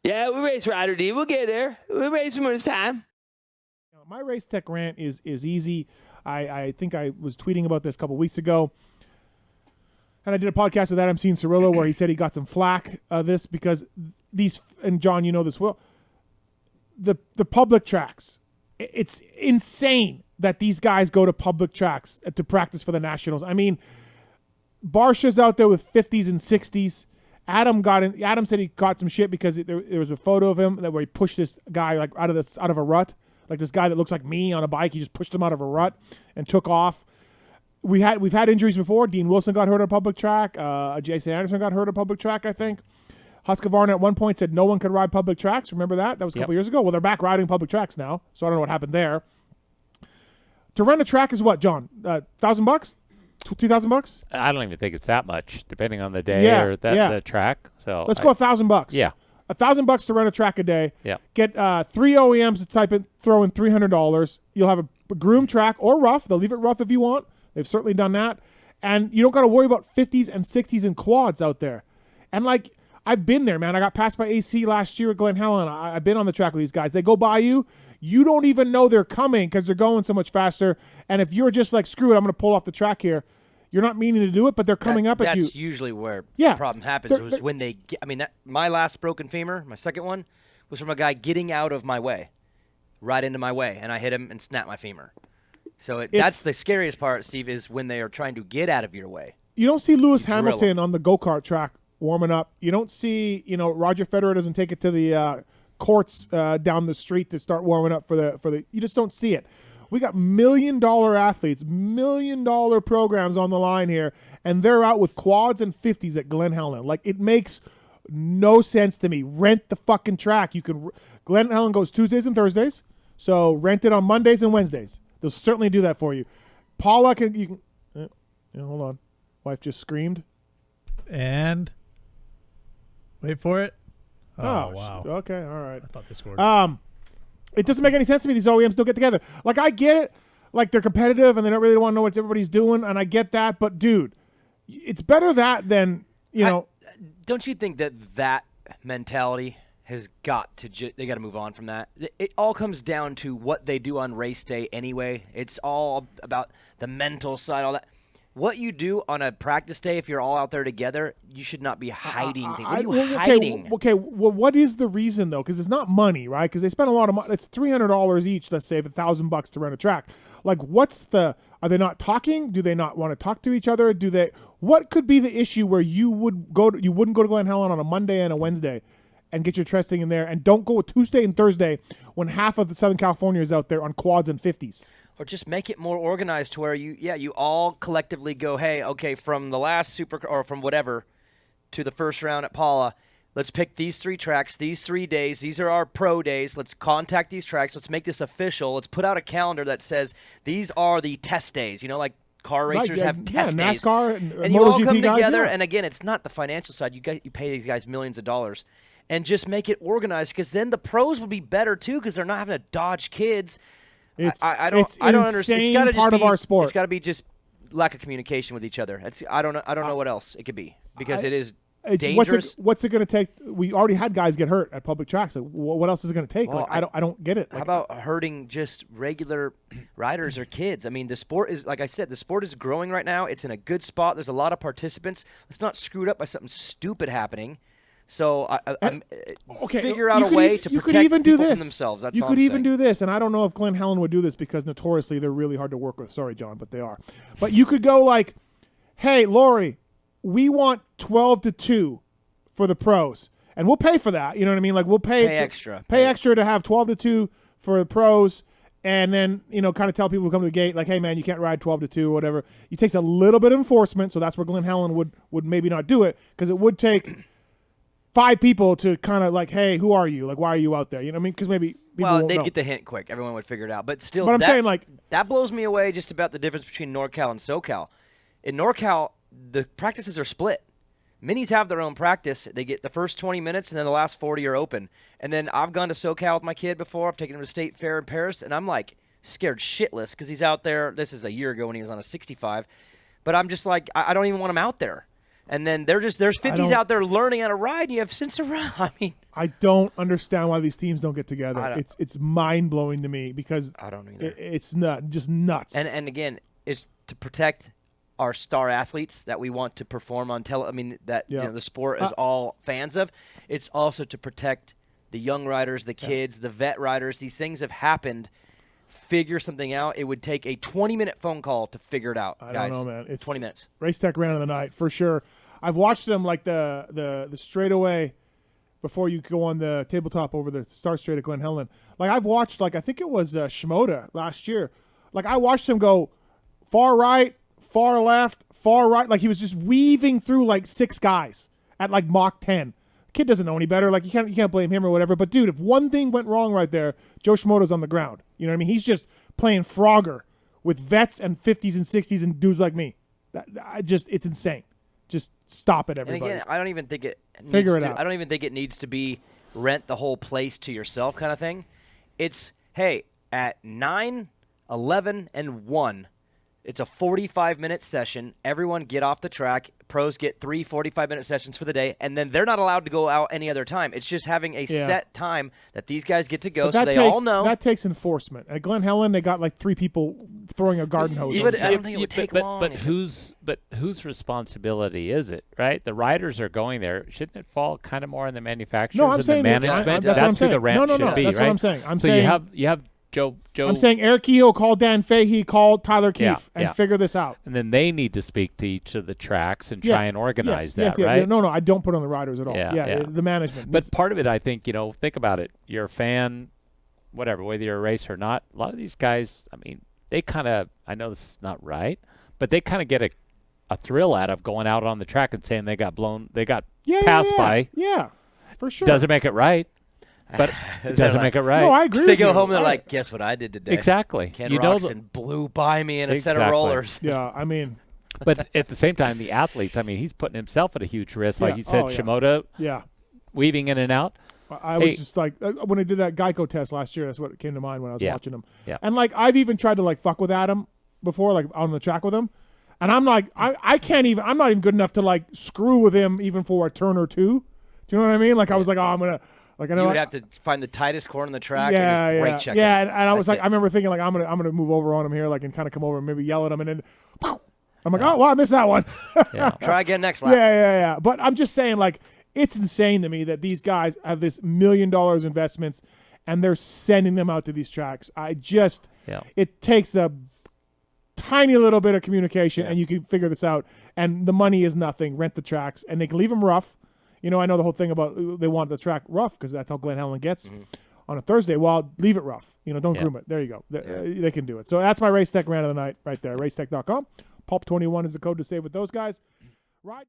Yeah, we race Ryder D. We'll get there. We'll race him when it's time. My race tech rant is easy. I think I was tweeting about this a couple weeks ago. And I did a podcast with Adam Cianciarulo where he said he got some flack this because these, and John, you know this well, the public tracks, it's insane that these guys go to public tracks to practice for the Nationals. I mean, Barsha's out there with 50s and 60s. Adam said he got some shit because there was a photo of him where he pushed this guy like out of a rut, like this guy that looks like me on a bike. He just pushed him out of a rut and took off. We've had injuries before. Dean Wilson got hurt on a public track. Jason Anderson got hurt on a public track, I think. Husqvarna at one point said no one could ride public tracks. Remember that? That was a couple years ago. Well, they're back riding public tracks now, so I don't know what happened there. To rent a track is what, John? $1,000? $2,000? I don't even think it's that much, depending on the day or the track. So let's go $1,000. Yeah, $1,000 to rent a track a day. Yeah. Get 3 OEMs to throw in $300. You'll have a groomed track or rough. They'll leave it rough if you want. They've certainly done that. And you don't got to worry about 50s and 60s and quads out there. And, like, I've been there, man. I got passed by AC last year at Glen Helen. I've been on the track with these guys. They go by you. You don't even know they're coming because they're going so much faster. And if you're just like, screw it, I'm going to pull off the track here, you're not meaning to do it, but they're coming up at you. That's usually where the problem happens. When they get, I mean, my last broken femur, my second one, was from a guy getting out of my way, right into my way, and I hit him and snapped my femur. So that's the scariest part, Steve, is when they are trying to get out of your way. You don't see Lewis Hamilton on the go-kart track warming up. You don't see, Roger Federer doesn't take it to the courts down the street to start warming up for the. You just don't see it. We got $1 million athletes, $1 million programs on the line here, and they're out with quads and 50s at Glen Helen. Like, it makes no sense to me. Rent the fucking track. Glen Helen goes Tuesdays and Thursdays, so rent it on Mondays and Wednesdays. They'll certainly do that for you. Paula hold on. Wife just screamed. And wait for it. Oh, wow. Okay, all right. I thought they scored. It doesn't make any sense to me. These OEMs don't get together. Like, I get it. Like, they're competitive and they don't really want to know what everybody's doing, and I get that. But, dude, it's better that than, Don't you think that mentality has got to they got to move on from that? It all comes down to what they do on race day anyway. It's all about the mental side, all that. What you do on a practice day, if you're all out there together, you should not be hiding things. What are you hiding? Okay, well, what is the reason, though? Because it's not money, right? Because they spend a lot of money. It's $300 each, let's say, $1,000 to rent a track. Like, are they not talking? Do they not want to talk to each other? What could be the issue where you wouldn't go to Glen Helen on a Monday and a Wednesday and get your testing in there, and don't go Tuesday and Thursday when half of the Southern California is out there on quads and 50s? Or just make it more organized to where you all collectively go, hey, okay, from the last or from whatever to the first round at Paula, let's pick these 3 tracks, these 3 days. These are our pro days. Let's contact these tracks. Let's make this official. Let's put out a calendar that says these are the test days. Like car racers have test days. NASCAR and you all come guys, together. And again, it's not the financial side. You pay these guys millions of dollars. And just make it organized, because then the pros will be better too, because they're not having to dodge kids. I don't understand. It's gotta part of our sport. It's got to be just lack of communication with each other. I don't know what else it could be, because it is dangerous. What's it going to take? We already had guys get hurt at public tracks. Like, what else is it going to take? Well, I don't get it. How about hurting just regular riders or kids? I mean, the sport is, like I said, the sport is growing right now. It's in a good spot. There's a lot of participants. Let's not screw it up by something stupid happening. So figure out a way to protect people from themselves. That's all I'm saying. do this, and I don't know if Glen Helen would do this because notoriously they're really hard to work with. Sorry, John, but they are. But you could go like, hey, Lori, we want 12 to 2 for the pros, and we'll pay for that. You know what I mean? Like, we'll pay extra to have 12 to 2 for the pros, and then, kind of tell people who come to the gate, like, hey, man, you can't ride 12 to 2 or whatever. It takes a little bit of enforcement, so that's where Glen Helen would maybe not do it, because it would take 5 people to kind of like, hey, who are you? Like, why are you out there? You know what I mean? Because maybe people they'd know. get the hint quick. Everyone would figure it out. But still, I'm saying, like, that blows me away just about the difference between NorCal and SoCal. In NorCal, the practices are split. Minis have their own practice. They get the first 20 minutes, and then the last 40 are open. And then I've gone to SoCal with my kid before. I've taken him to State Fair in Paris, and I'm like scared shitless because he's out there. This is a year ago when he was on a 65. But I'm just like, I don't even want him out there. And then there's 50s out there learning how to ride. And you have Cincinnati. I mean, I don't understand why these teams don't get together. It's mind blowing to me because I don't either. It's just nuts. And again, it's to protect our star athletes that we want to perform on the sport is all fans of. It's also to protect the young riders, the kids, the vet riders. These things have happened. Figure something out. It would take a 20-minute phone call to figure it out, guys. I don't know, man. It's 20 minutes. Race Tech ran of the night for sure. I've watched them like the straightaway before you go on the tabletop over the Star Straight at Glen Helen. Like I've watched, like I think it was Shimoda last year. Like I watched him go far right, far left, far right. Like he was just weaving through like 6 guys at like Mach 10. Kid doesn't know any better. Like you can't blame him or whatever. But dude, if one thing went wrong right there, Joe Shimoda's on the ground. You know what I mean? He's just playing Frogger with vets and 50s and 60s and dudes like me. It's insane. Just stop it, everybody. And again, I don't even think it Figure it out. I don't even think it needs to be rent the whole place to yourself kind of thing. It's, hey, at 9, 11, and 1, it's a 45-minute session. Everyone get off the track. Pros get 3 45-minute sessions for the day, and then they're not allowed to go out any other time. It's just having a set time that these guys get to go, so they all know. That takes enforcement. At Glen Helen, they got like 3 people throwing a garden hose. I don't think it would take long. But whose responsibility is it, right? The riders are going there. Shouldn't it fall kind of more on the manufacturers No, I'm and saying the management? That's who the rent should be, that's right? what I'm saying. I'm so saying you have Joe. I'm saying Eric Kehoe called Dan Fahey, called Tyler Keefe, and figure this out. And then they need to speak to each of the tracks and try and organize that, right? right? No, I don't put on the riders at all. The management. But part of it, I think, think about it. You're a fan, whatever, whether you're a racer or not. A lot of these guys, I mean, they kind of, I know this is not right, but they kind of get a thrill out of going out on the track and saying they got passed by. Yeah, for sure. Doesn't make it right. But it doesn't make it right. No, I agree. They go home and they're like, guess what I did today? Exactly. Ken Roxon blew by me in a set of rollers. Yeah, I mean. But at the same time, the athletes, I mean, he's putting himself at a huge risk. Like you said, Shimoda weaving in and out. I was just like, when I did that Geico test last year, that's what came to mind when I was watching him. Yeah. And like, I've even tried to like fuck with Adam before, like on the track with him. And I'm like, I can't even, I'm not even good enough to like screw with him even for a turn or two. Do you know what I mean? Like, I was like, oh, I'm going to. Like I know you would have to find the tightest corner on the track and just brake check and I was like, I remember thinking like, I'm gonna move over on him here, like, and kind of come over and maybe yell at him, and then I'm like, oh, well, I missed that one. Try again next lap. Yeah. But I'm just saying, like, it's insane to me that these guys have this $1 million investments, and they're sending them out to these tracks. It takes a tiny little bit of communication, and you can figure this out. And the money is nothing. Rent the tracks, and they can leave them rough. I know the whole thing about they want the track rough because that's how Glen Helen gets on a Thursday. Well, leave it rough. Don't groom it. There you go. They can do it. So that's my Race Tech rant of the night right there. Racetech.com. Pulp21 is the code to save with those guys. Right.